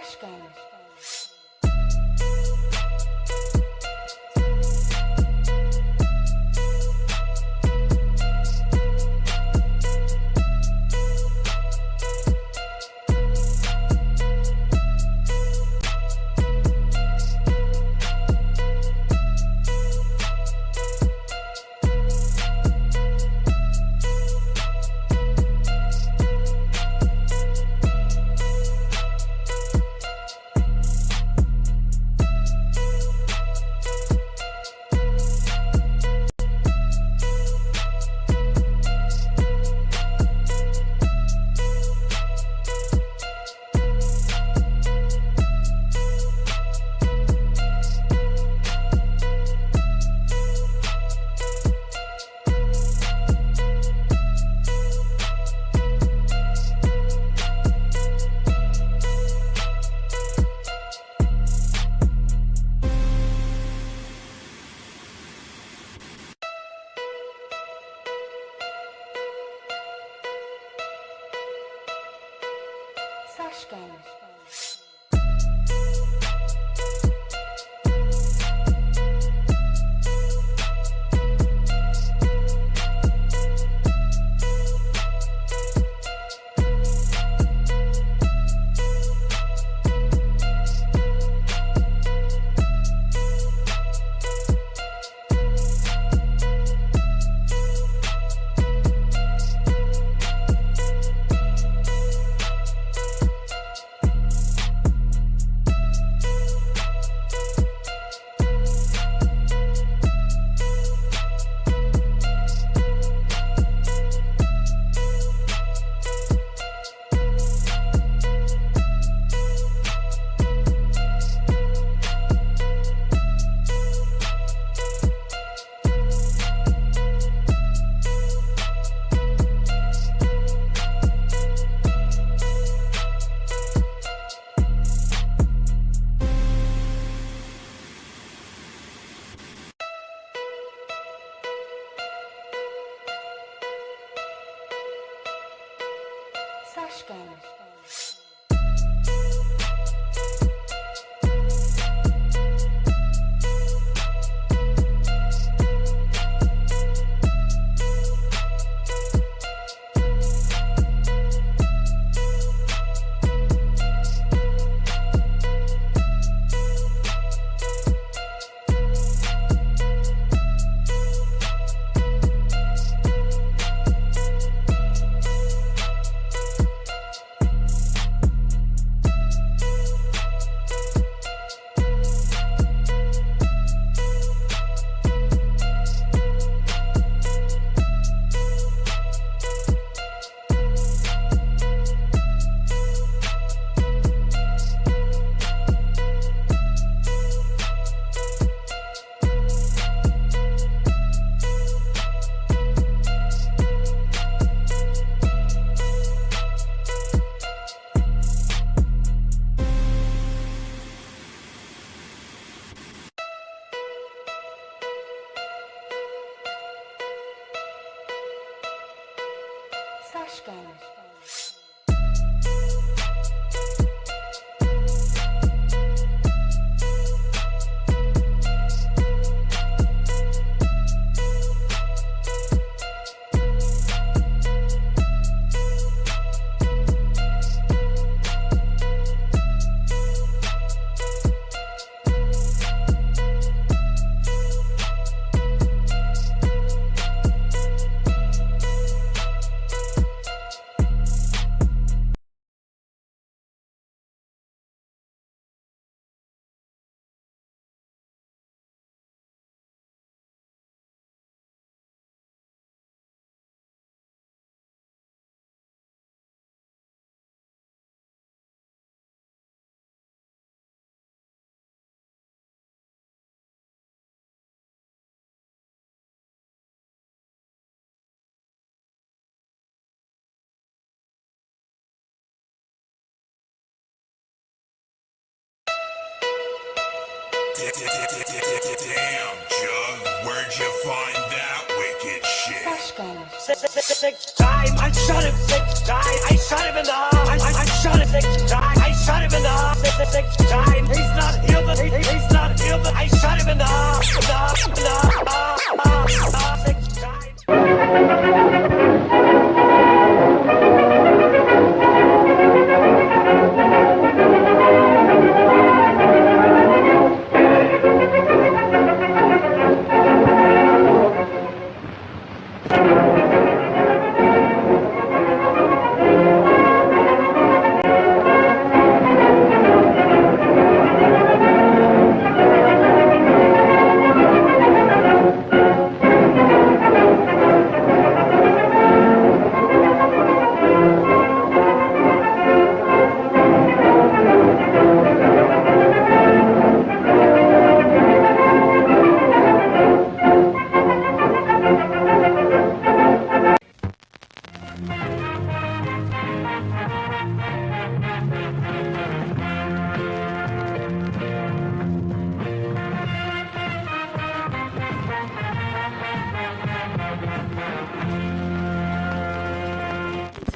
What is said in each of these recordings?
Sashken. Sashken. Sashken. Sashken. Damn, Jug, where'd you find that wicked shit? Sashken. Six time, I shot him 6 times. I shot him in the heart. I shot him 6 times. shot him in the heart 6 times. He's not healed. He's not healed. I shot him in the heart 6 times.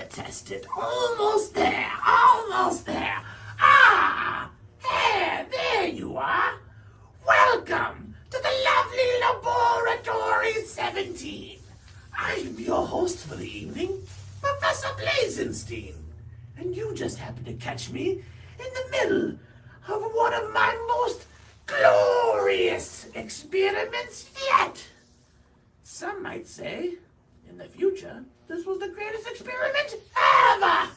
Tested. Almost there. Almost there. Ah! Hey, there you are. Welcome to the lovely Laboratory 17. I'm your host for the evening, Professor Blazenstein. And you just happened to catch me in the middle of one of my most glorious experiments yet. Some might say, in the future, this was the greatest experiment ever!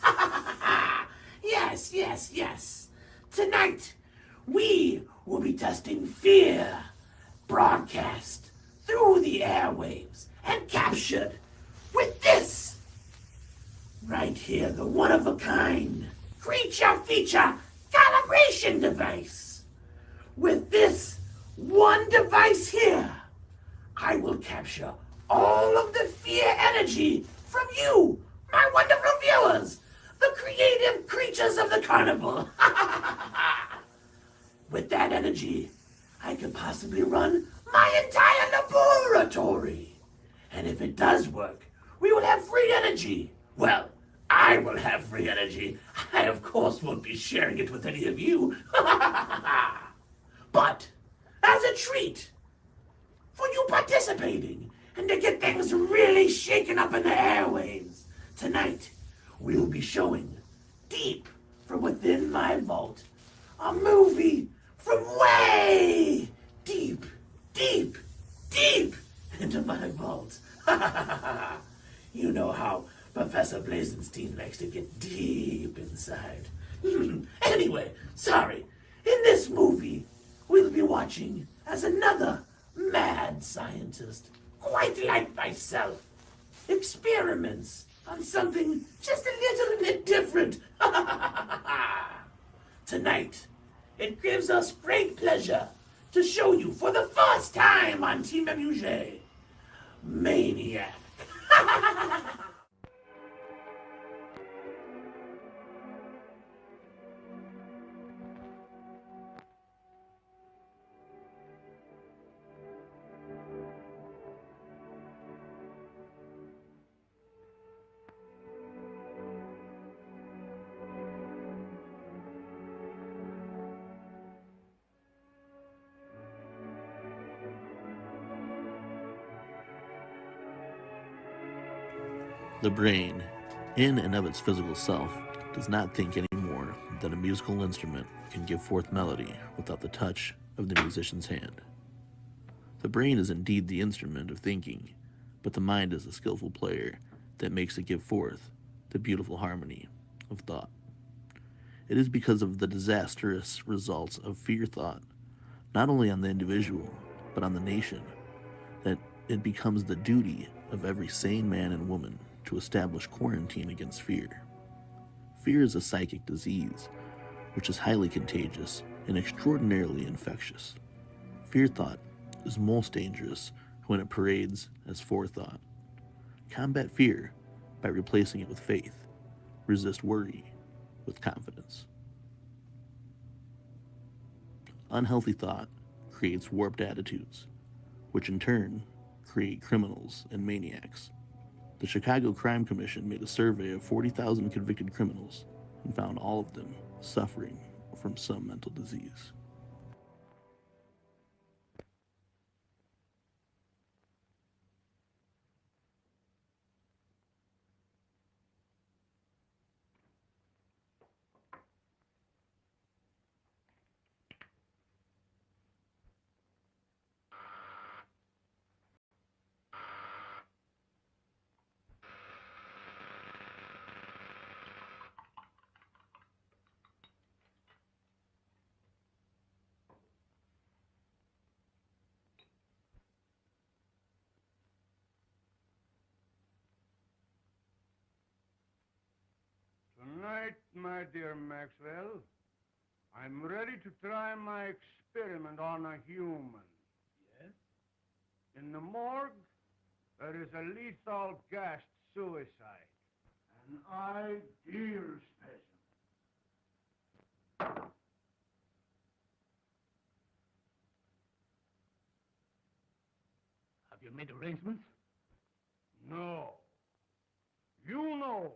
Yes. Tonight, we will be testing fear, broadcast through the airwaves and captured with this right here, the one-of-a-kind creature feature calibration device. With this one device here, I will capture all of the fear energy from you, my wonderful viewers, the creative creatures of the carnival. With that energy, I could possibly run my entire laboratory. And if it does work, we will have free energy. Well, I will have free energy. I, of course, won't be sharing it with any of you. But, as a treat for you participating, and to get things really shaken up in the airwaves, tonight we'll be showing deep from within my vault a movie from way deep into my vault. You know how Professor Blazenstein likes to get deep inside. Anyway, sorry. In this movie, we'll be watching as another mad scientist, quite like myself, experiments on something just a little bit different. Tonight, it gives us great pleasure to show you for the first time on Team Amusé, Maniac. The brain, in and of its physical self, does not think anymore that a musical instrument can give forth melody without the touch of the musician's hand. The brain is indeed the instrument of thinking, but the mind is the skillful player that makes it give forth the beautiful harmony of thought. It is because of the disastrous results of fear thought, not only on the individual, but on the nation, that it becomes the duty of every sane man and woman to establish quarantine against fear. Fear is a psychic disease, which is highly contagious and extraordinarily infectious. Fear thought is most dangerous when it parades as forethought. Combat fear by replacing it with faith. Resist worry with confidence. Unhealthy thought creates warped attitudes, which in turn create criminals and maniacs. The Chicago Crime Commission made a survey of 40,000 convicted criminals and found all of them suffering from some mental disease. Tonight, my dear Maxwell, I'm ready to try my experiment on a human. Yes? In the morgue, there is a lethal gassed suicide. An ideal specimen. Have you made arrangements? No. You know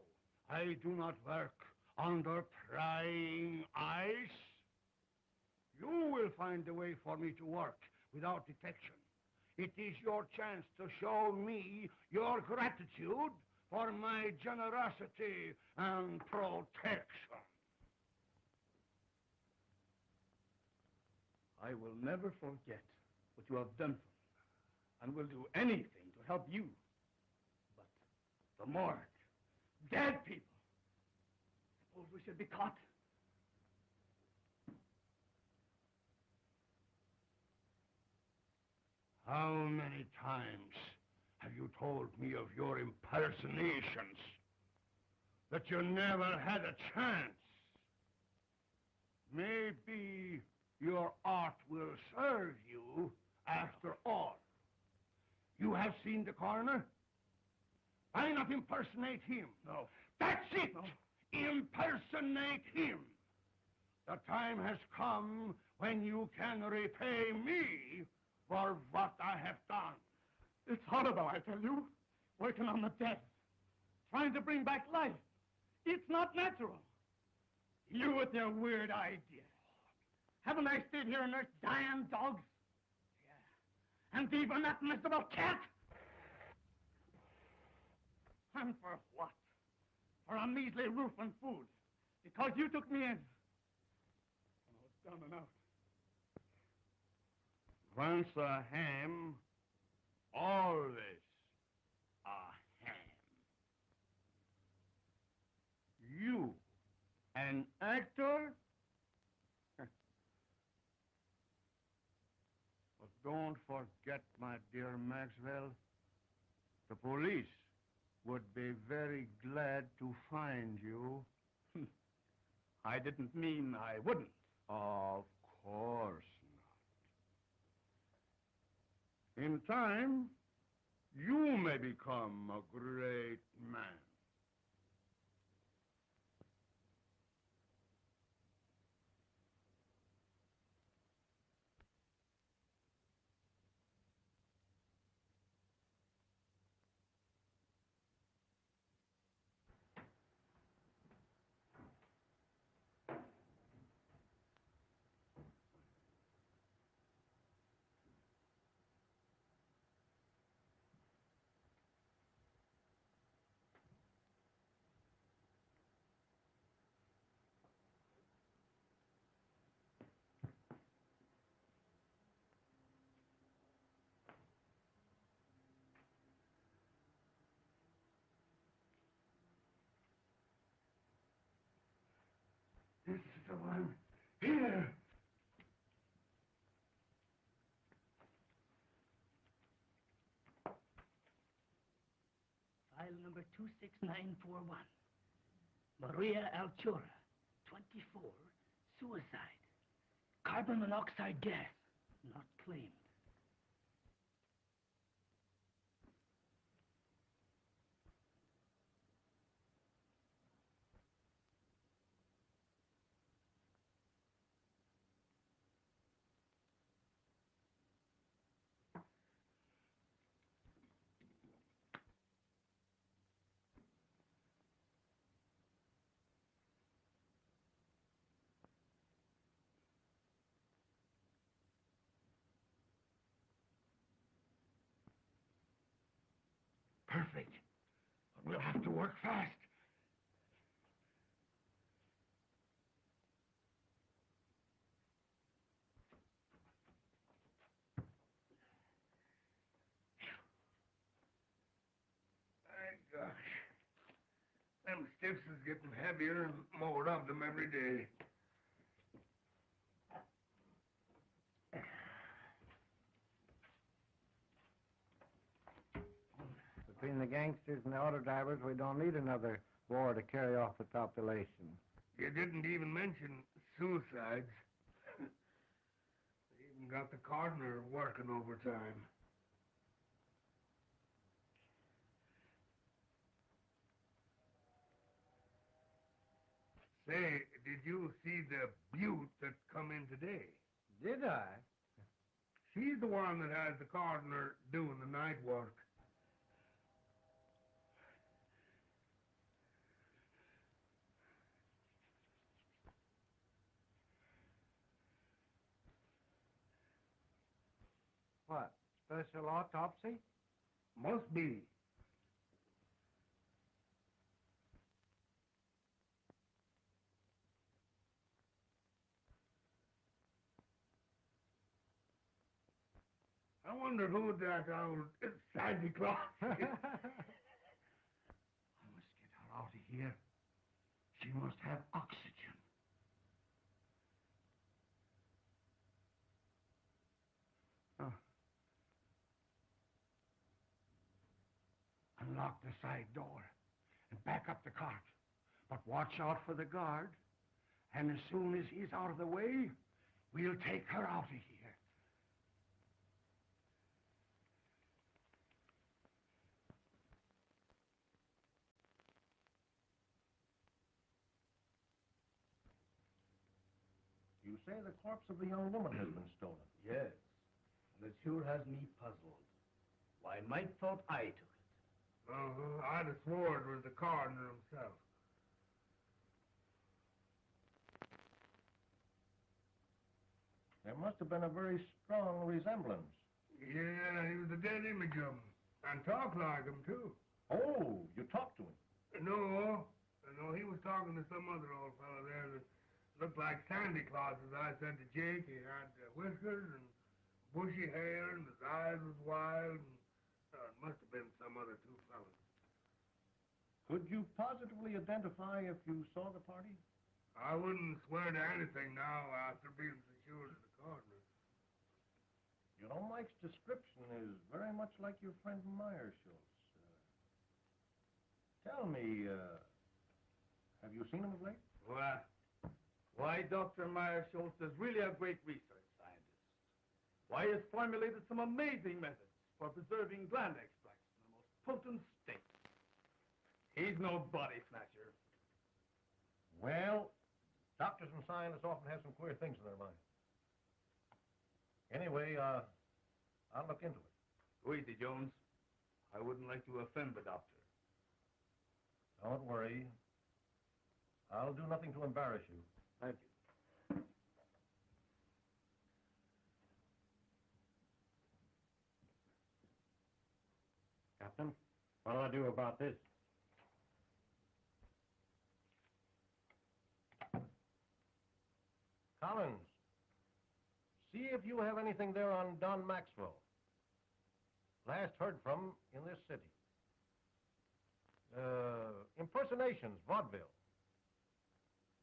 I do not work under prying eyes. You will find a way for me to work without detection. It is your chance to show me your gratitude for my generosity and protection. I will never forget what you have done for me, and will do anything to help you. But the morgue, dead people. Suppose we should be caught. How many times have you told me of your impersonations? That you never had a chance? Maybe your art will serve you after all. You have seen the coroner? Why not impersonate him? No. That's it! No. Impersonate him. The time has come when you can repay me for what I have done. It's horrible, I tell you. Working on the dead. Trying to bring back life. It's not natural. You with your weird ideas. Haven't I stayed here and nursed dying dogs? Yeah. And even that miserable cat? And for what? For a measly roof and food. Because you took me in. And I was down and out. Once a ham, always a ham. You, an actor? But don't forget, my dear Maxwell, the police would be very glad to find you. I didn't mean I wouldn't. Of course not. In time, you may become a great man. This is the one. Here. File number 26941. Maria Altura, 24, suicide. Carbon monoxide gas, not claimed. perfect. But we'll have to work fast. My gosh. Them sticks is getting heavier and more of them every day. Between the gangsters and the auto drivers, we don't need another war to carry off the population. You didn't even mention suicides. They even got the coroner working overtime. Say, did you see the Butte that come in today? Did I? She's the one that has the coroner doing the night work. What? Special autopsy? Must be. I wonder who that old Santa Claus is. Well, I must get her out of here. She must have oxygen. Unlock the side door and back up the cart. But watch out for the guard. And as soon as he's out of the way, we'll take her out of here. You say the corpse of the young woman has been stolen. Yes, and it sure has me puzzled. Why, might thought I took it. I'd have swore it was the coroner himself. There must have been a very strong resemblance. Yeah, he was a dead image of him. And talked like him, too. Oh, you talked to him. No, he was talking to some other old fellow there that looked like Santa Claus, as I said to Jake. He had whiskers and bushy hair, and his eyes was wild, and it must have been some other two fellas. Could you positively identify if you saw the party? I wouldn't swear to anything now after being so sure to the coroner. You know, Mike's description is very much like your friend Meyer Schultz. Tell me, have you seen him of late? What? Why, Dr. Meyer Schultz is really a great research scientist. Why, he has formulated some amazing methods for preserving gland extracts in the most potent state. He's no body snatcher. Well, doctors and scientists often have some queer things in their mind. Anyway, I'll look into it. Go easy, Jones. I wouldn't like to offend the doctor. Don't worry. I'll do nothing to embarrass you. Thank you. Captain, what'll I do about this? Collins, see if you have anything there on Don Maxwell. Last heard from in this city. Impersonations, vaudeville.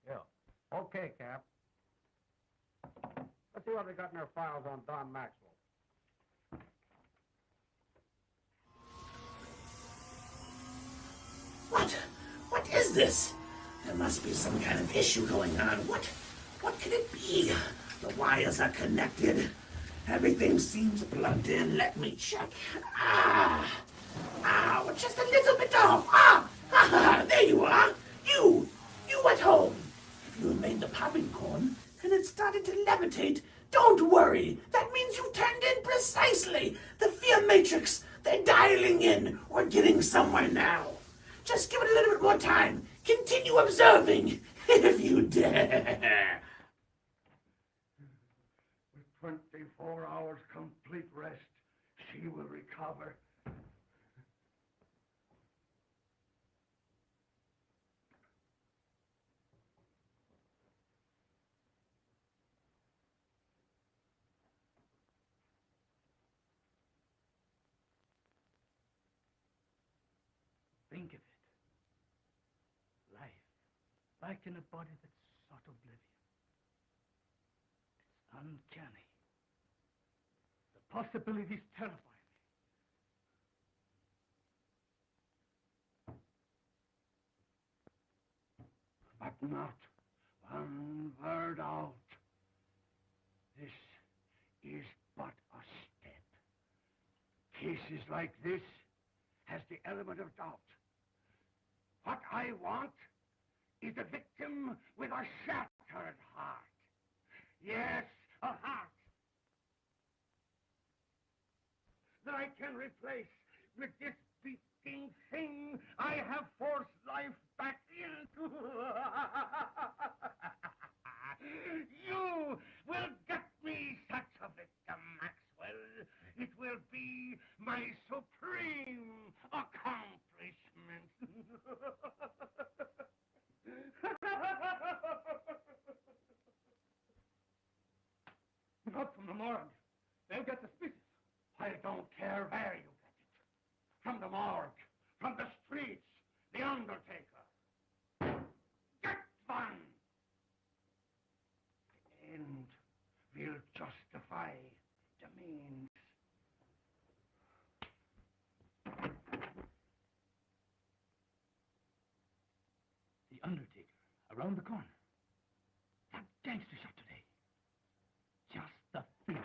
Yeah. Okay, Cap. Let's see what we got in our files on Don Maxwell. What is this? There must be some kind of issue going on. What could it be? The wires are connected. Everything seems plugged in. Let me check. Just a little bit off. There you are. You at home. If you made the popping corn and it started to levitate, don't worry. That means you turned in precisely. The fear matrix, they're dialing in. We're getting somewhere now. Just give it a little bit more time. Continue observing, if you dare. With 24 hours complete rest, she will recover. Think of it. Life, back in a body that sought oblivion. It's uncanny. The possibilities terrify me. But not one word out. This is but a step. Cases like this has the element of doubt. What I want is a victim with a shattered heart. Yes, a heart that I can replace with this beating thing I have forced life back into. You will get me such a victim, Maxwell. It will be my supreme accomplishment. Not from the morgue. They'll get suspicious. I don't care where you get it. From the morgue, from the streets, the undertaker. Get one! The end will justify the means. The undertaker, around the corner. That gangster shot today. Just the feeling.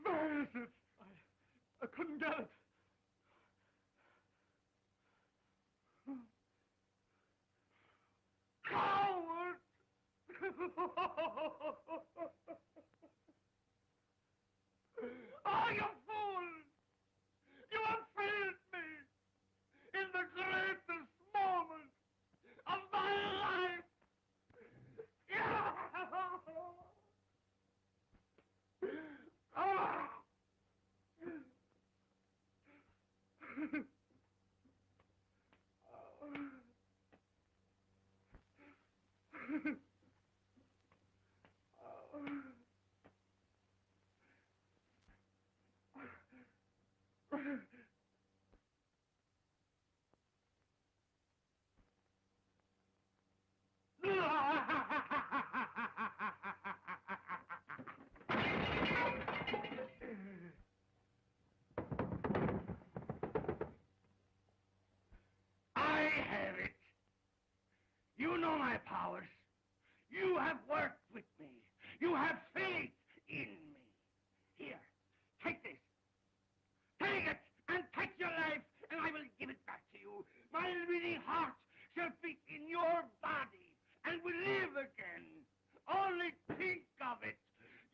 Where is it? I couldn't get it. Coward! Oh, you fool! You have failed me in the greatest moment of my life! Yeah! Ah! I have it. You know my powers. You have worked with me. You have faith in me. Here, take this. Take it and take your life, and I will give it back to you. My living heart shall beat in your body and will live again. Only think of it.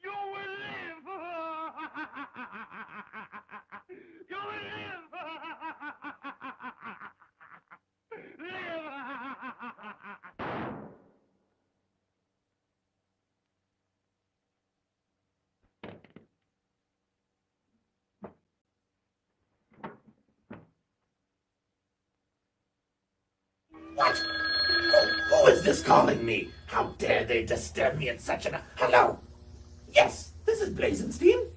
You will live. You will live. Live. What? Who is this calling me? How dare they disturb me at such an... Hello? Yes, this is Blazenstein.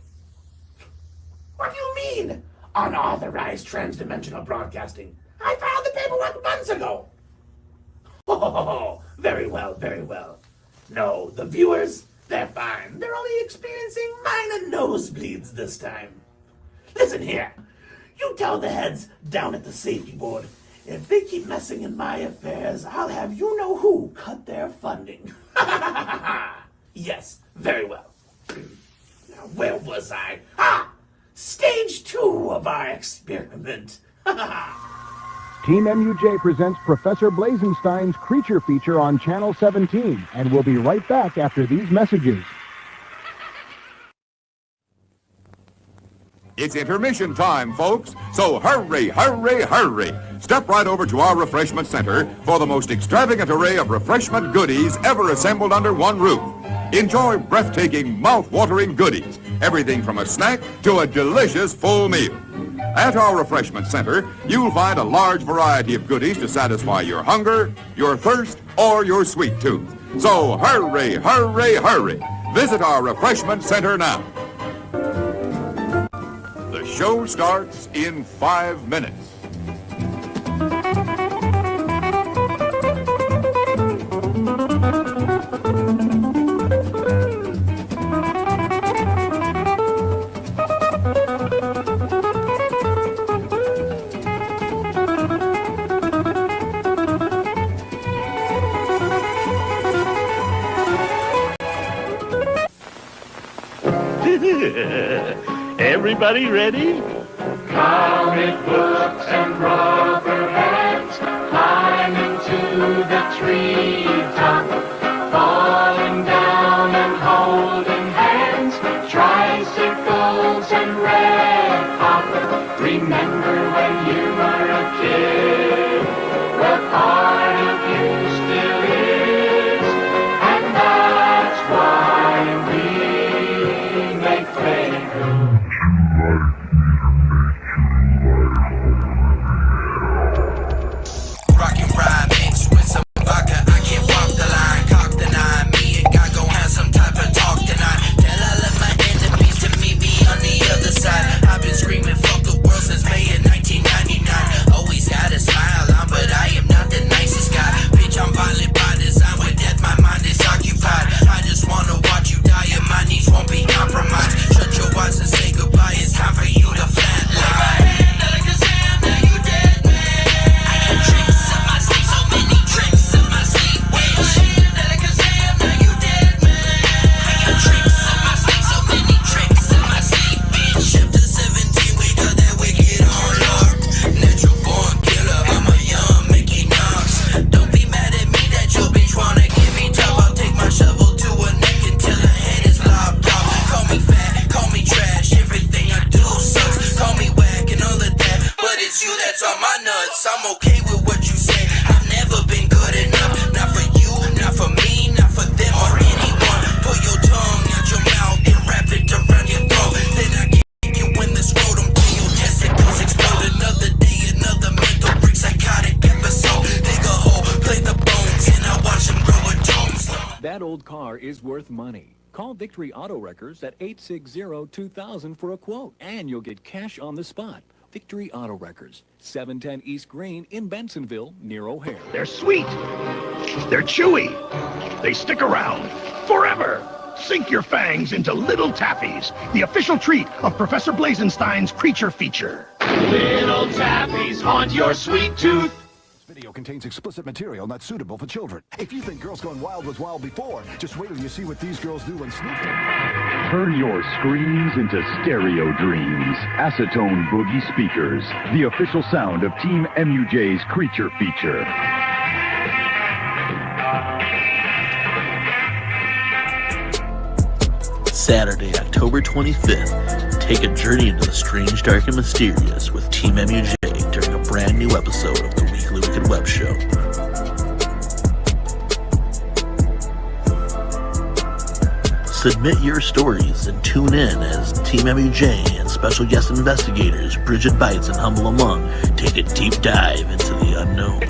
What do you mean? Unauthorized transdimensional broadcasting. I filed the paperwork months ago. Oh, very well, very well. No, the viewers, they're fine. They're only experiencing minor nosebleeds this time. Listen here. You tell the heads down at the safety board, if they keep messing in my affairs, I'll have you-know-who cut their funding. Yes, very well. Now, where was I? Stage 2 of our experiment. Team MUJ presents Professor Blazenstein's Creature Feature on Channel 17, and we'll be right back after these messages. It's intermission time, folks, so hurry, hurry, hurry. Step right over to our refreshment center for the most extravagant array of refreshment goodies ever assembled under one roof. Enjoy breathtaking, mouth-watering goodies, everything from a snack to a delicious full meal. At our refreshment center, you'll find a large variety of goodies to satisfy your hunger, your thirst, or your sweet tooth. So hurry, hurry, hurry. Visit our refreshment center now. The show starts in 5 minutes. Everybody ready? Comic books and rubber bands, climbing to the treetop, falling down and holding hands, tricycles and red pop. Remember when you were a kid? Well, part of you still is, and that's why we make Playground. Rockin' rhyme mixed with some vodka. I can't walk the line, cock the nine. Me and God gon' have some type of talk tonight. Tell all of my enemies to meet me on the other side. I've been screaming fuck the world since May of 1999. Always got a smile on, but I am not the nicest guy. Bitch, I'm violent by design. With death, my mind is occupied. I just wanna watch you die, and my knees won't be compromised. Shut your eyes and say goodbye. It's time for you to flatline. I'm okay with what you say. I've never been good enough. Not for you, not for me, not for them or anyone. Pull your tongue out your mouth and wrap it around your throat. Then I kick you in the scrotum till your testicles explode. Another day, another mental break, psychotic episode. Dig a hole, play the bones, and I watch them grow a tombstone. That old car is worth money. Call Victory Auto Wreckers at 860-2000 for a quote, and you'll get cash on the spot. Victory Auto Wreckers, 710 East Green in Bensonville, near O'Hare. They're sweet. They're chewy. They stick around forever. Sink your fangs into Little Tappies, the official treat of Professor Blazenstein's Creature Feature. Little Tappies haunt your sweet tooth. This video contains explicit material not suitable for children. If you think Girls Gone Wild was wild before, just wait till you see what these girls do when snooping. Turn your screams into stereo dreams. Acetone Boogie Speakers, the official sound of Team MUJ's Creature Feature. Saturday, October 25th, take a journey into the strange, dark, and mysterious with Team MUJ during a brand new episode of the Weekly Wicked Web Show. Submit your stories and tune in as Team MUJ and special guest investigators Bridget Bites and Humble Among take a deep dive into the unknown.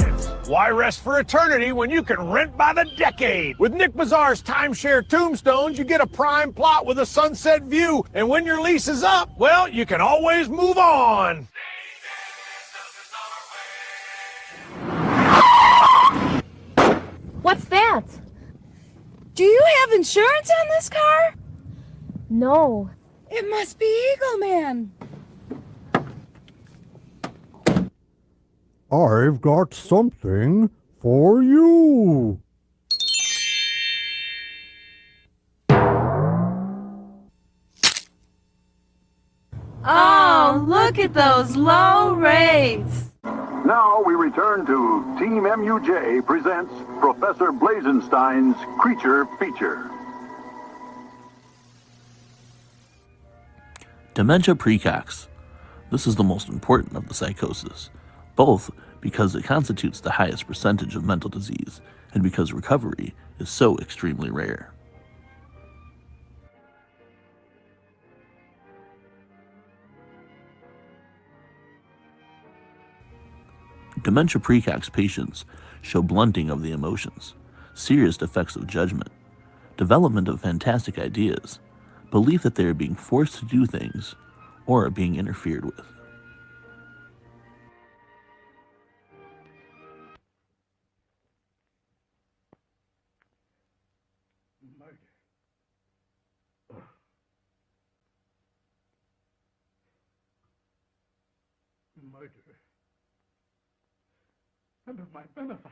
Why rest for eternity when you can rent by the decade? With Nick Bazaar's timeshare tombstones, you get a prime plot with a sunset view. And when your lease is up, well, you can always move on. What's that? Do you have insurance on this car? No. It must be Eagle Man. I've got something for you. Oh, look at those low rates. Now we return to Team MUJ presents Professor Blazenstein's Creature Feature. Dementia praecox. This is the most important of the psychoses, both because it constitutes the highest percentage of mental disease and because recovery is so extremely rare. Dementia praecox patients show blunting of the emotions, serious defects of judgment, development of fantastic ideas, belief that they are being forced to do things or are being interfered with. Murder. Murder. And of my benefactor.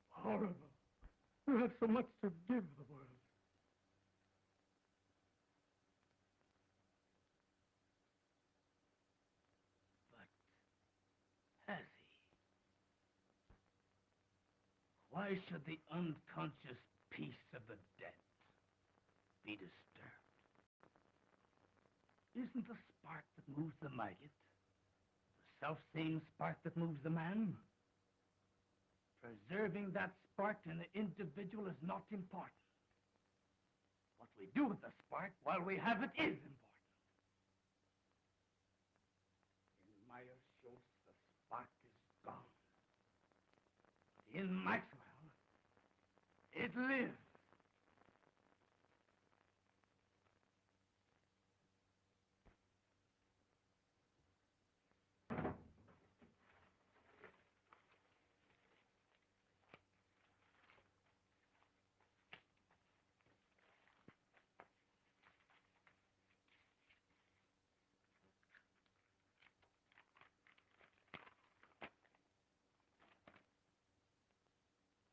Horrible. You have so much to give the world. But has he? Why should the unconscious peace of the dead be disturbed? Isn't the spark that moves the maggot the self-same spark that moves the man? Preserving that spark in the individual is not important. What we do with the spark while we have it is important. In Meyer-Schultz, the spark is gone. In Maxwell, it lives.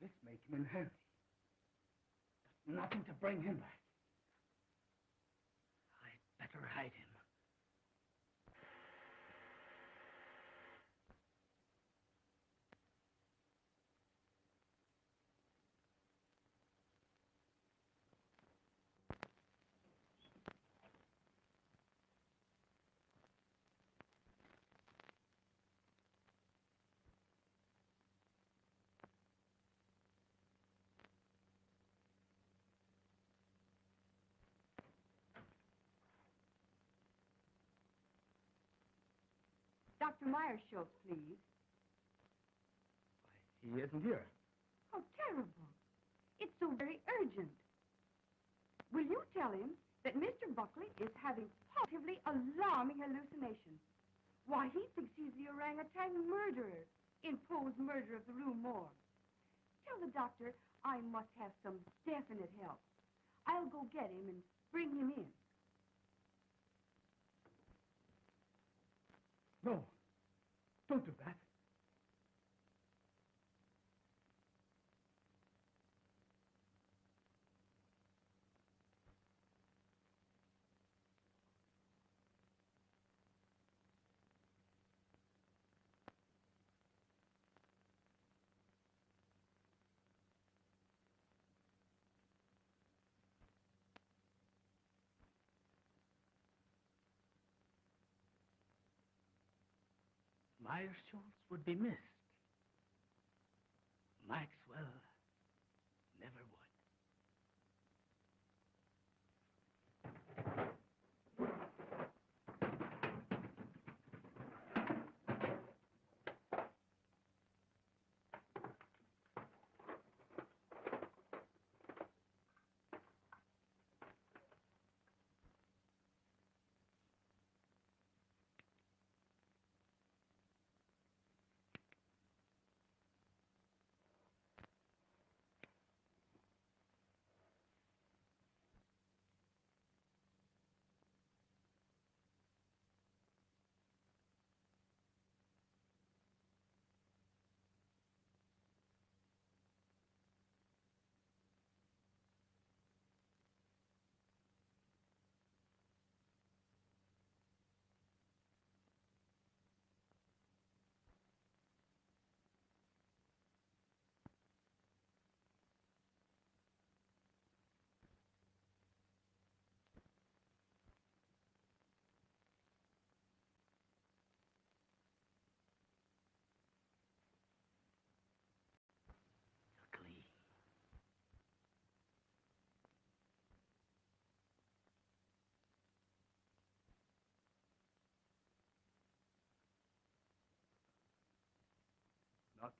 This make him unhappy. Nothing to bring him back. I'd better hide him. Dr. Meyer-Schultz, please. He isn't here. How terrible. It's so very urgent. Will you tell him that Mr. Buckley is having positively alarming hallucinations? Why, he thinks he's the orangutan murderer in Poe's Murder of the Rue Morgue. Tell the doctor I must have some definite help. I'll go get him and bring him in. No. Don't do that. Meyer-Schultz would be missed. Maxwell never would.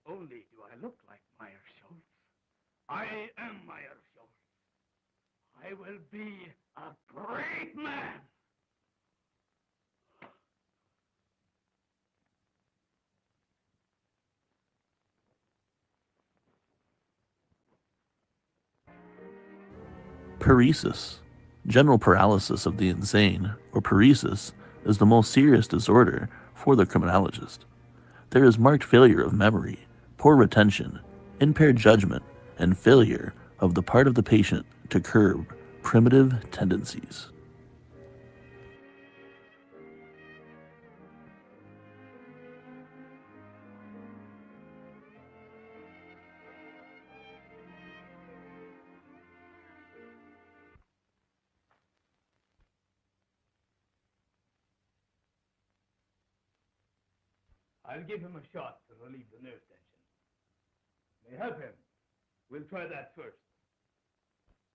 only do I look like Meyer Schultz, I am Meyer Schultz. I will be a great man. Paresis. General paralysis of the insane, or paresis, is the most serious disorder for the criminologist. There is marked failure of memory, poor retention, impaired judgment, and failure of the part of the patient to curb primitive tendencies. I'll give him a shot to relieve the nerve tension. May help him. We'll try that first.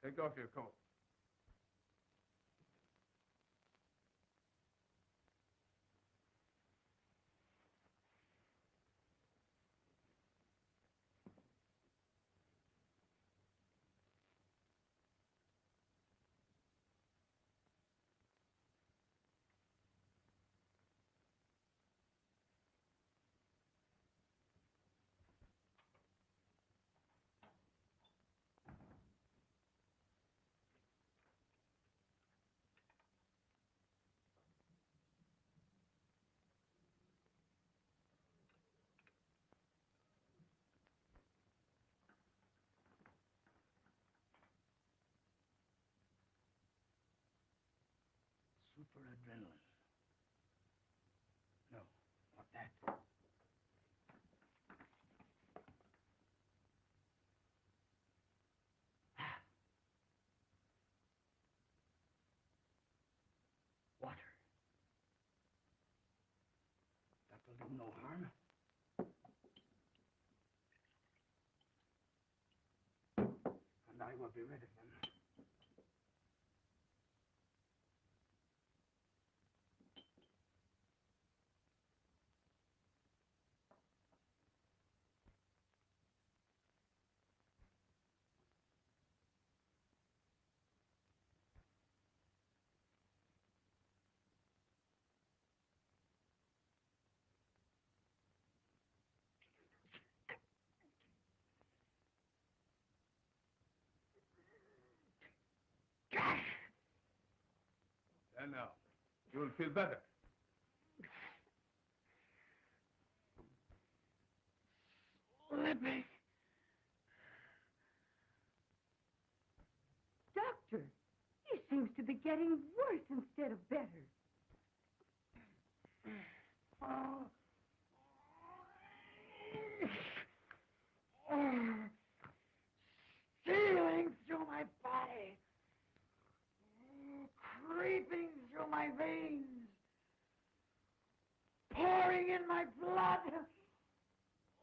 Take off your coat. Super adrenaline. No, not that. Water. That will do no harm. And I will be rid of him. And now, you'll feel better. Slipping. Doctor, he seems to be getting worse instead of better. Oh. Oh. Stealing through my body. Creeping through my veins. Pouring in my blood.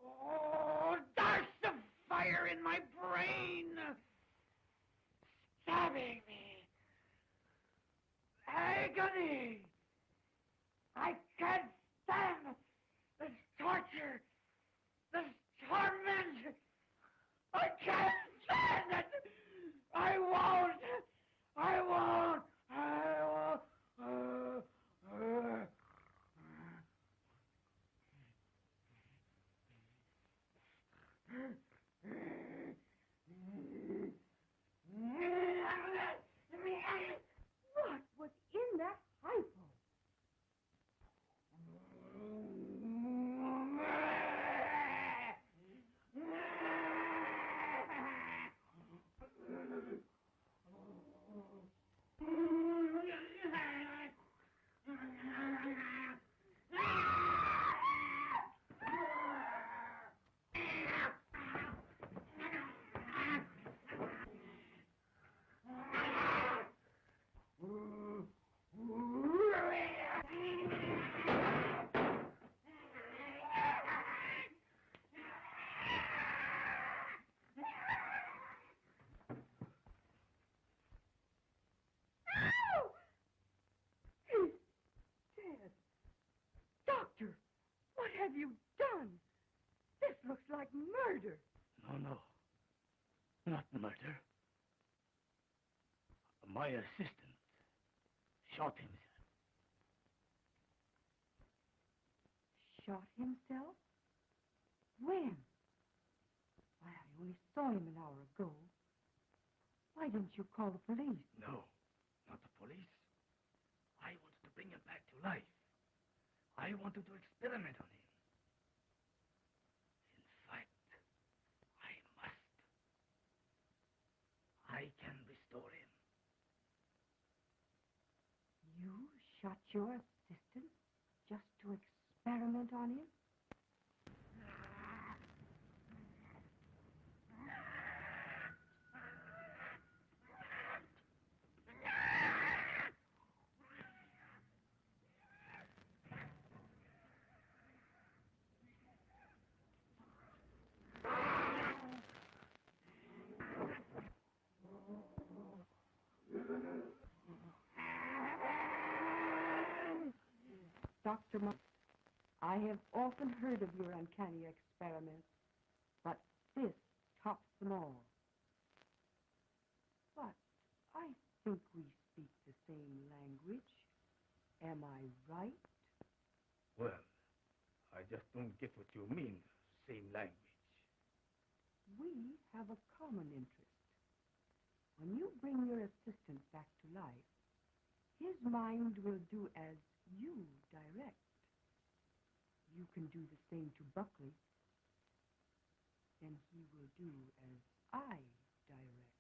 Oh, darts of fire in my brain. Stabbing me. Agony. I can't stand this torture. This torment. I can't stand it. I won't. I won't. I won't. What was in that hypo? Doctor, what have you done? This looks like murder. No. Not murder. My assistant shot himself. Shot himself? When? Why, I only saw him an hour ago. Why didn't you call the police? No, not the police. I wanted to bring him back to life. I wanted to experiment on him. In fact, I must. I can restore him. You shot your assistant just to experiment on him? Dr. I have often heard of your uncanny experiments, but this tops them all. But I think we speak the same language. Am I right? Well, I just don't get what you mean, same language. We have a common interest. When you bring your assistant back to life, his mind will do as you direct. You can do the same to Buckley, and he will do as I direct.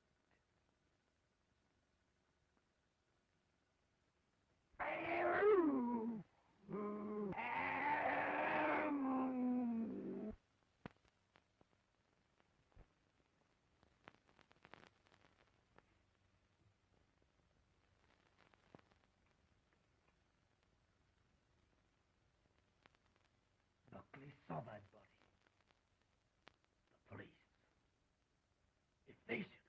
Buckley saw that body. The police. If they should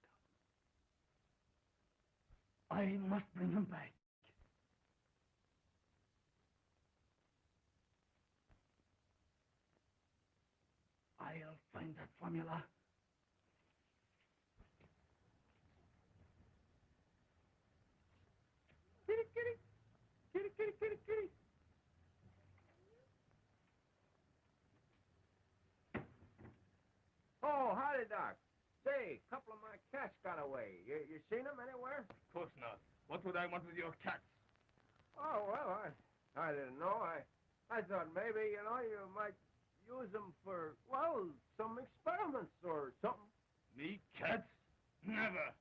come, I must bring him back. I'll find that formula. Kitty, kitty. Kitty, kitty, kitty, kitty. Oh, howdy, Doc. Say, a couple of my cats got away. You seen them anywhere? Of course not. What would I want with your cats? Oh, well, I didn't know. I thought maybe, you might use them for, well, some experiments or something. Me, cats? Never.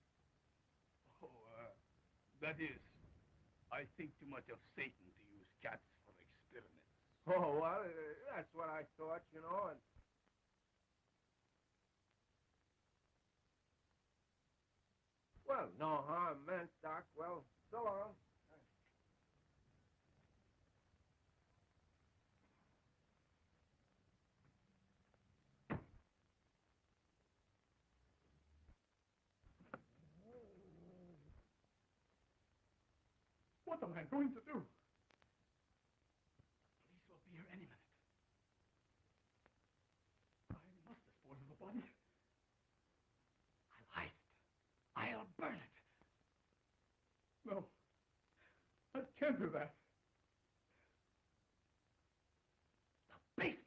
Oh, that is, I think too much of Satan to use cats for experiments. Oh, well, that's what I thought, and... Well, no harm meant, Doc. Well, so long. What am I going to do? Police will be here any minute. I must dispose of the body. I'll hide it. I'll burn it. No. I can't do that. The basement.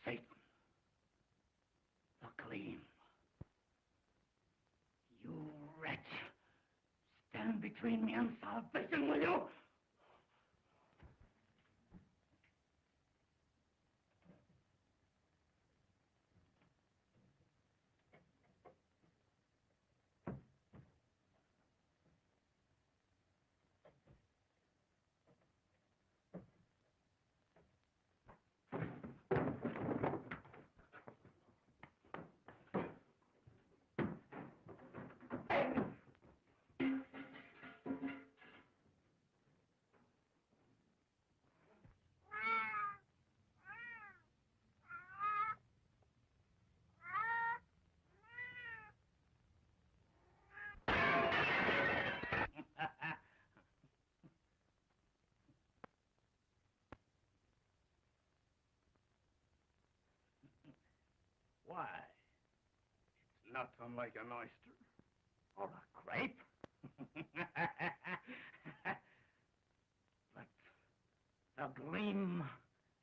Satan. The Gleam. You wretch. Stand between me and salvation, will you? Why? It's not unlike an oyster or a grape. But the gleam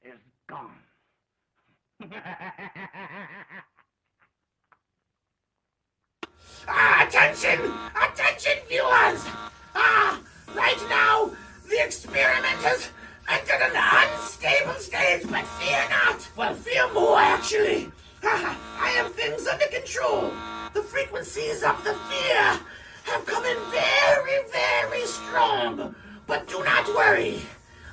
is gone. Attention! Attention, viewers! Right now, the experiment has entered an unstable stage, but fear not. Well, fear more, actually. I have things under control. The frequencies of the fear have come in very, very strong. But do not worry.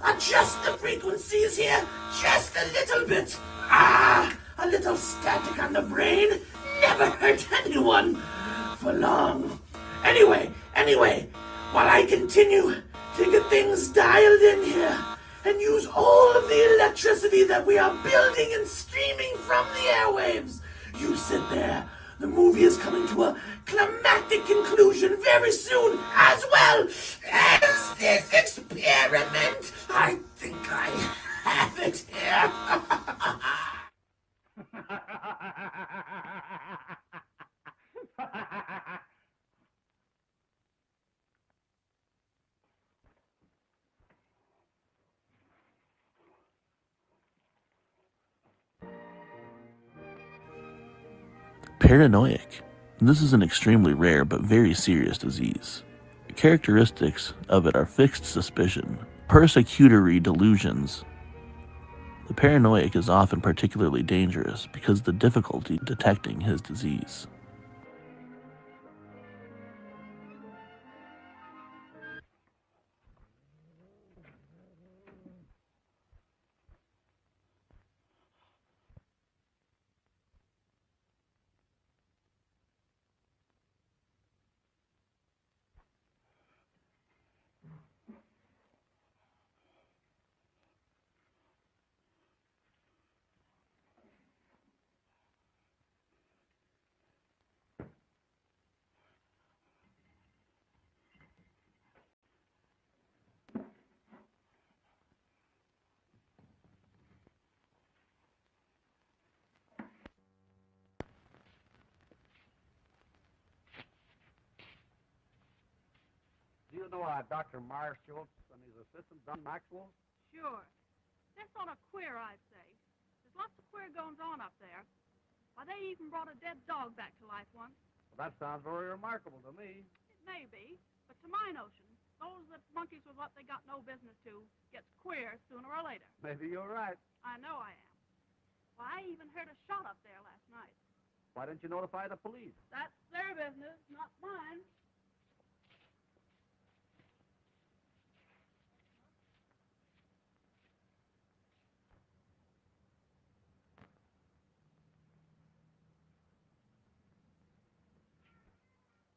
Adjust the frequencies here just a little bit. A little static on the brain never hurt anyone for long. Anyway, while I continue to get things dialed in here and use all of the electricity that we are building and streaming from the airwaves, you sit there. The movie is coming to a climactic conclusion very soon, as well as this experiment. I think I have it here. Paranoid. This is an extremely rare but very serious disease. The characteristics of it are fixed suspicion, persecutory delusions. The paranoid is often particularly dangerous because of the difficulty detecting his disease. Do you know Dr. Meyer Schultz and his assistant, Don Maxwell? Sure. They're sort of queer, I'd say. There's lots of queer goings on up there. Why, they even brought a dead dog back to life once. Well, that sounds very remarkable to me. It may be, but to my notion, those that monkeys with what they got no business to gets queer sooner or later. Maybe you're right. I know I am. Why, I even heard a shot up there last night. Why didn't you notify the police? That's their business, not mine.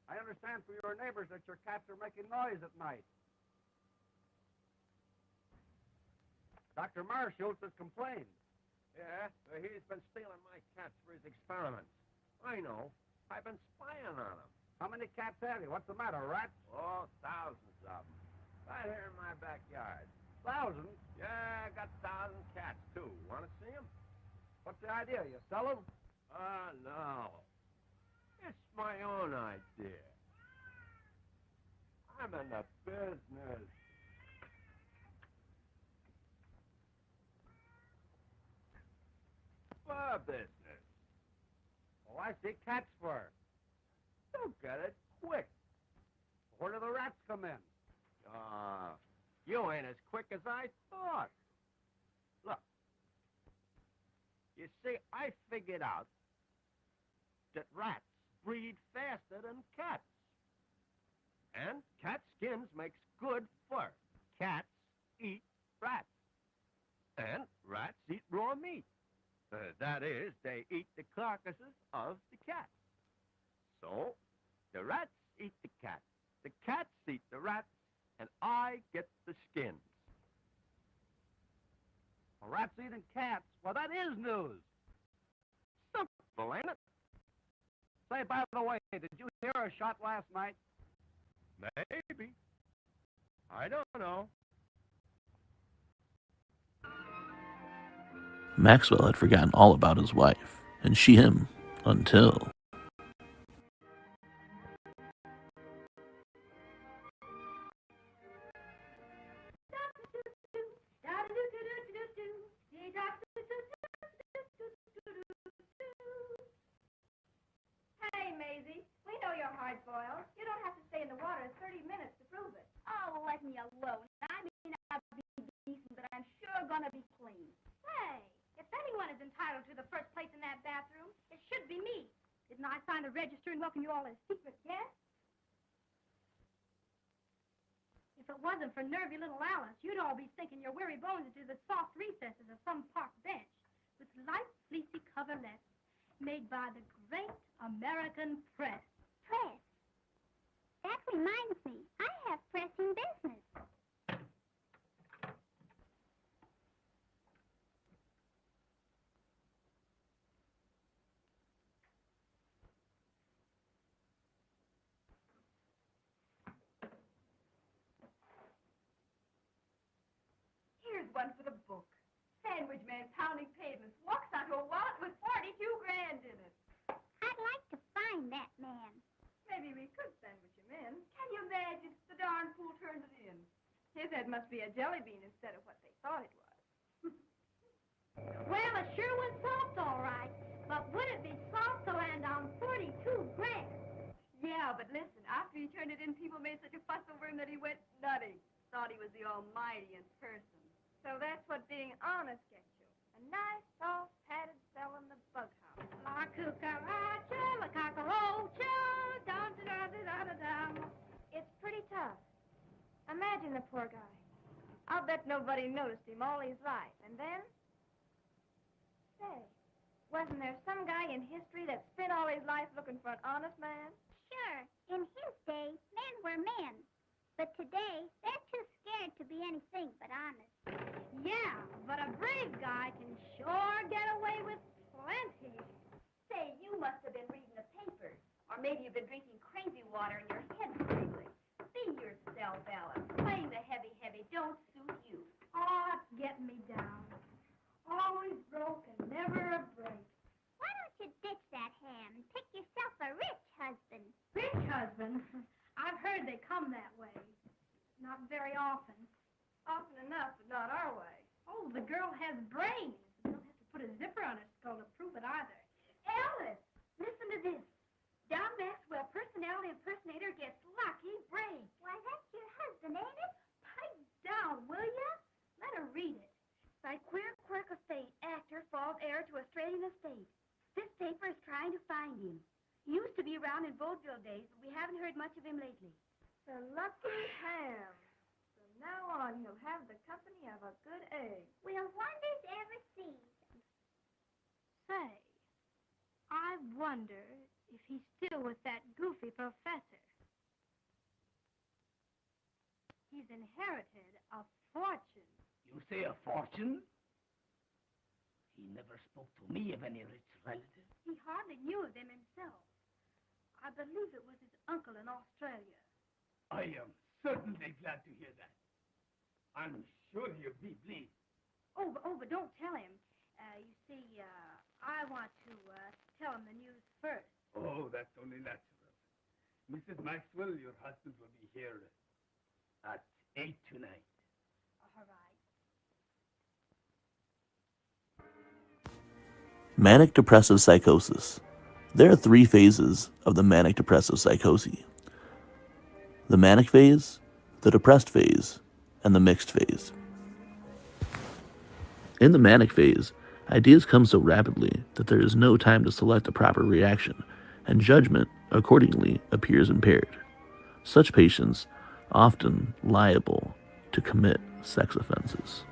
I understand from your neighbors that your cats are making noise at night. Dr. Meyer Schultz has complained. Yeah, he's been stealing my cats for his experiments. I know. I've been spying on him. How many cats have you? What's the matter, rats? Oh, thousands of them. Right here in my backyard. Thousands? Yeah, I got 1,000 cats, too. Want to see them? What's the idea? You sell them? No. It's my own idea. I'm in the business. For business. Oh, I see. Cat's fur. Don't get it quick. Where do the rats come in? You ain't as quick as I thought. Look. You see, I figured out that rats breed faster than cats. And cat skins makes good fur. Cats eat rats. And rats eat raw meat. That is, they eat the carcasses of the cats. So, the rats eat the cats. The cats eat the rats, and I get the skins. Well, rats eating cats. Well, that is news. Simple, ain't it? Say, by the way, did you hear a shot last night? Maybe. I don't know. Maxwell had forgotten all about his wife and she him until. Hey, Maisie, we know you're hard-boiled. You don't have to stay in the water 30 minutes to prove it. Oh, let me alone. I mean, I'll be decent, but I'm sure gonna be clean. Hey, if anyone is entitled to the first place in that bathroom, it should be me. Didn't I sign the register and welcome you all as secret guests? If it wasn't for nervy little Alice, you'd all be sinking your weary bones into the soft recesses of some park bench with light, fleecy coverlets made by the great American press. Press? That reminds me, I have pressing business. Here's one for the book. Sandwich man pounding pavements walks onto a wallet with 42 grand in it. I'd like to find that man. Maybe we could sandwich him in. Can you imagine? The darn fool turned it in. His head must be a jelly bean instead of what they thought it was. Well, it sure was soft, all right. But would it be soft to land on 42 grand? Yeah, but listen, after he turned it in, people made such a fuss over him that he went nutty. Thought he was the Almighty in person. So that's what being honest gets you. A nice, soft, padded cell in the bug house. La cucaracha, la cockroacha, dum-da-da-da-da-dum. It's pretty tough. Imagine the poor guy. I'll bet nobody noticed him all his life. And then? Say, wasn't there some guy in history that spent all his life looking for an honest man? Sure, in his day, men were men. But today, they're too scared to be anything but honest. Yeah, but a brave guy can sure get away with plenty. Say, you must have been reading the papers. Or maybe you've been drinking crazy water and your head's wiggling. Be yourself, Alice. Playing the heavy don't suit you. Oh, it's getting me down. Always broke and never a break. Why don't you ditch that ham and pick yourself a rich husband? Rich husband? I've heard they come that way. Not very often. Often enough, but not our way. Oh, the girl has brains. You don't have to put a zipper on her skull to prove it either. Alice, listen to this. Don Maxwell, personality impersonator, gets lucky break. Why, that's your husband, ain't it? Pipe down, will ya? Let her read it. By queer quirk of fate, actor falls heir to Australian estate. This paper is trying to find him. He used to be around in vaudeville days, but we haven't heard much of him lately. The lucky ham. From now on, he'll have the company of a good egg. Will wonders ever cease? Say, I wonder if he's still with that goofy professor. He's inherited a fortune. You say a fortune? He never spoke to me of any rich relative. He hardly knew of them himself. I believe it was his uncle in Australia. I am certainly glad to hear that. I'm sure he'll be pleased. But don't tell him. You see, I want to tell him the news first. Oh, that's only natural. Mrs. Maxwell, your husband will be here at 8 tonight. All right. Manic depressive psychosis. There are 3 phases of the manic depressive psychosis: the manic phase, the depressed phase, and the mixed phase. In the manic phase, ideas come so rapidly that there is no time to select a proper reaction, and judgment accordingly appears impaired. Such patients often liable to commit sex offenses.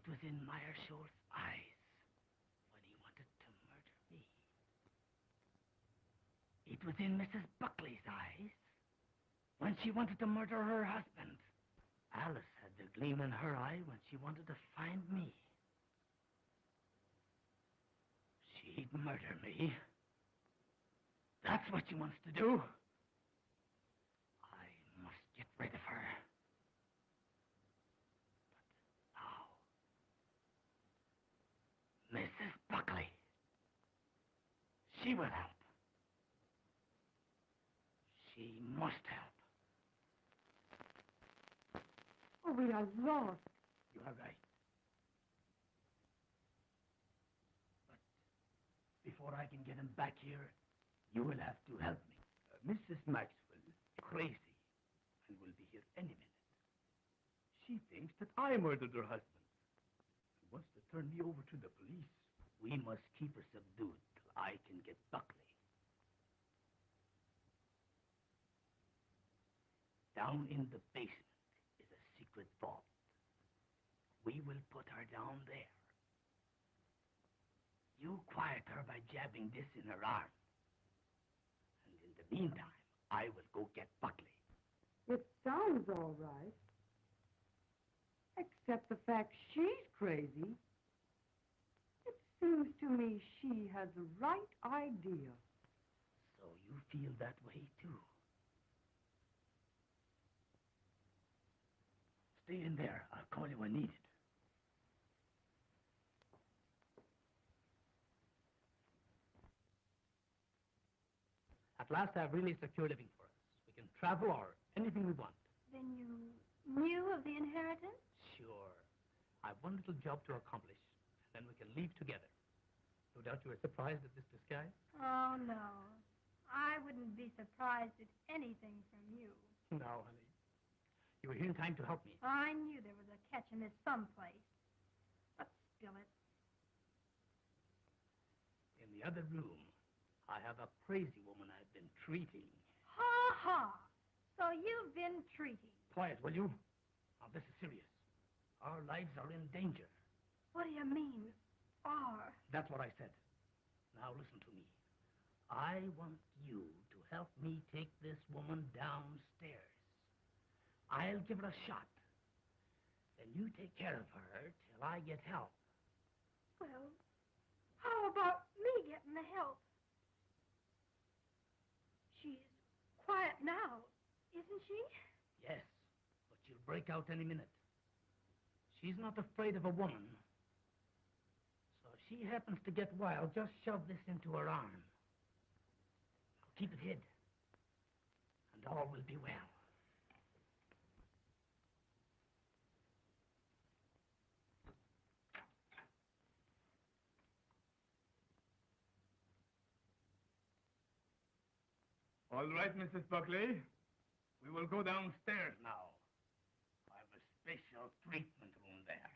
It was in Meyer Schultz's eyes when he wanted to murder me. It was in Mrs. Buckley's eyes when she wanted to murder her husband. Alice had the gleam in her eye when she wanted to find me. She'd murder me. That's what she wants to do. I must get rid of her. But now, Mrs. Buckley, she will help. She must help. Oh, we are lost. You are right. But before I can get him back here, you will have to help me. Mrs. Maxwell is crazy and will be here any minute. She thinks that I murdered her husband and wants to turn me over to the police. We must keep her subdued till I can get Buckley. Down in the basement is a secret vault. We will put her down there. You quiet her by jabbing this in her arm. And in the meantime, I will go get Buckley. It sounds all right. Except the fact she's crazy. It seems to me she has the right idea. So you feel that way, too. Stay in there. I'll call you when needed. At last, I've really secured living for us. We can travel or anything we want. Then you knew of the inheritance? Sure. I've one little job to accomplish, and then we can leave together. No doubt you were surprised at this disguise? Oh, no. I wouldn't be surprised at anything from you. No, honey. You were here in time to help me. I knew there was a catch in this someplace. But spill it. In the other room, I have a crazy woman I've been treating. Ha ha! So you've been treating. Quiet, will you? Now, this is serious. Our lives are in danger. What do you mean, are? That's what I said. Now, listen to me. I want you to help me take this woman downstairs. I'll give her a shot. Then you take care of her till I get help. Well, how about me getting the help? She's quiet now, isn't she? Yes, but she'll break out any minute. She's not afraid of a woman. So if she happens to get wild, just shove this into her arm. Now keep it hid, and all will be well. All right, Mrs. Buckley. We will go downstairs now. I have a special treatment room there.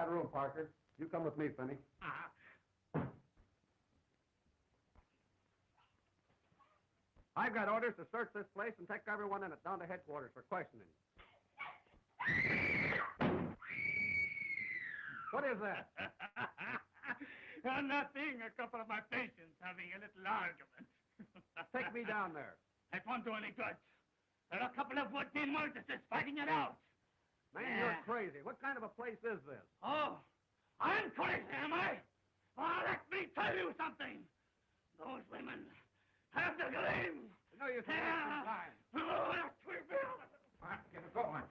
that room, Parker. You come with me, Finney. I've got orders to search this place and take everyone in it down to headquarters for questioning. What is that? Nothing. A couple of my patients having a little argument. Take me down there. That won't do any good. There are a couple of would-be murderers fighting it out. Man, you're crazy. What kind of a place is this? Oh, I'm crazy, am I? Well, let me tell you something. Those women have the gleam. No, you should take some time. Oh, that's we will. All right, get it going.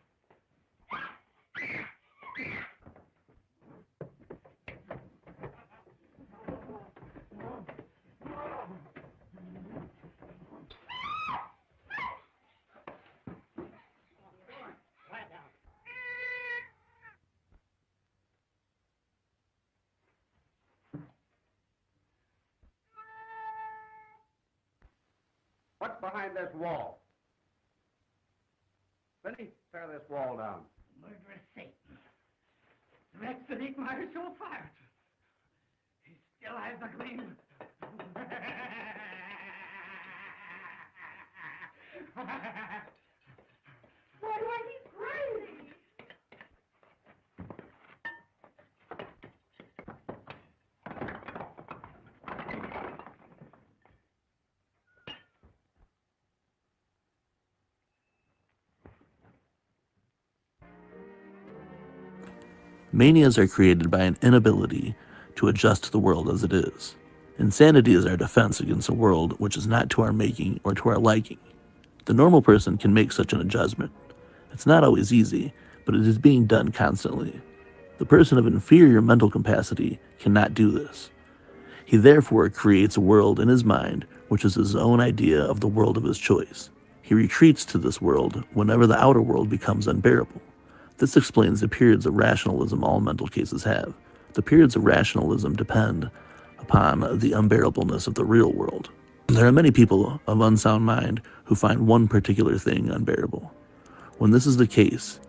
What's behind this wall? Finney, tear this wall down. Murderous Satan. Rex that ate my so fired. He still has the gleam. Why, he's crazy. Manias are created by an inability to adjust to the world as it is. Insanity is our defense against a world which is not to our making or to our liking. The normal person can make such an adjustment. It's not always easy, but it is being done constantly. The person of inferior mental capacity cannot do this. He therefore creates a world in his mind which is his own idea of the world of his choice. He retreats to this world whenever the outer world becomes unbearable. This explains the periods of rationalism all mental cases have. The periods of rationalism depend upon the unbearableness of the real world. There are many people of unsound mind who find one particular thing unbearable. When this is the case,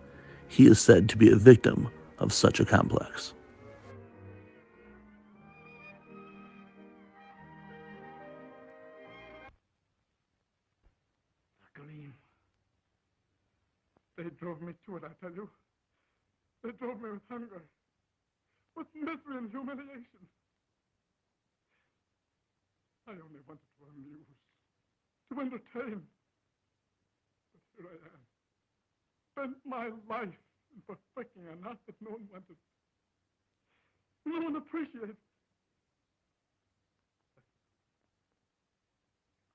he is said to be a victim of such a complex. Gleam. They drove me to it, I tell you. They drove me with hunger, with misery and humiliation. I only wanted to amuse, to entertain. But here I am, spent my life in perfecting an art that no one wanted, no one appreciated.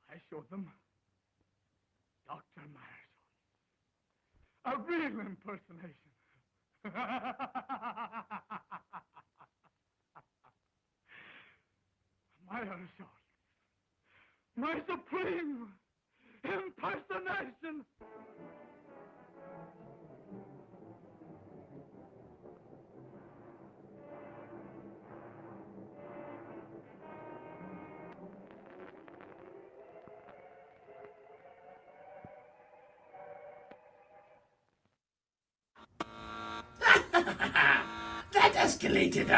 I showed them Dr. Myers. A real impersonation. My assault. My supreme impersonation. That escalated,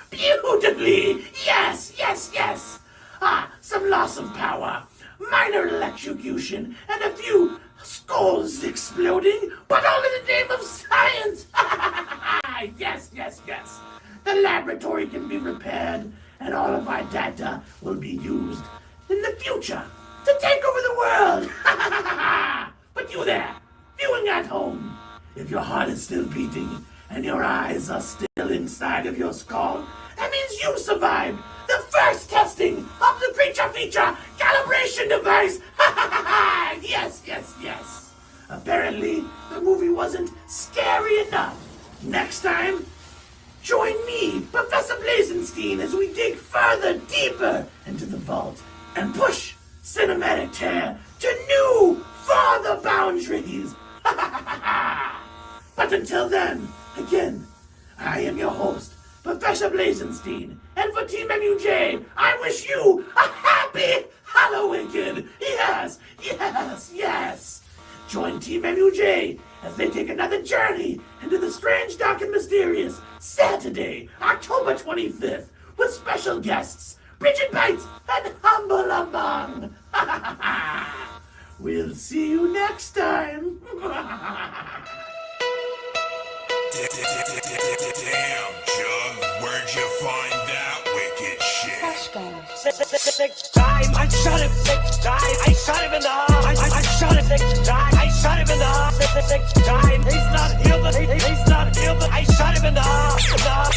beautifully. Yes, yes, yes. Some loss of power, minor electrocution, and a few skulls exploding, but all in the name of science. Yes, yes, yes. The laboratory can be repaired, and all of our data will be used in the future to take over the world. But you there, viewing at home, if your heart is still beating and your eyes are still inside of your skull, that means you survived the first testing of the Creature Feature calibration device. Yes, yes, yes. Apparently, the movie wasn't scary enough. Next time, join me, Professor Blazenstein, as we dig further deeper into the vault and push cinematic terror to new, farther boundaries. But until then, again, I am your host, Professor Blazenstein, and for Team MUJ, I wish you a happy Halloween. Yes, yes, yes. Join Team MUJ as they take another journey into the strange, dark, and mysterious Saturday, October 25th, with special guests Bridget Bates and Humble Among. We'll see you next time. Damn, Jug, where'd you find that wicked shit? Six times. I shot him 6 times. I shot him in the heart. I shot him 6 times. I shot him in the heart 6 times. He's not here, but he's not here, but I shot him in the heart.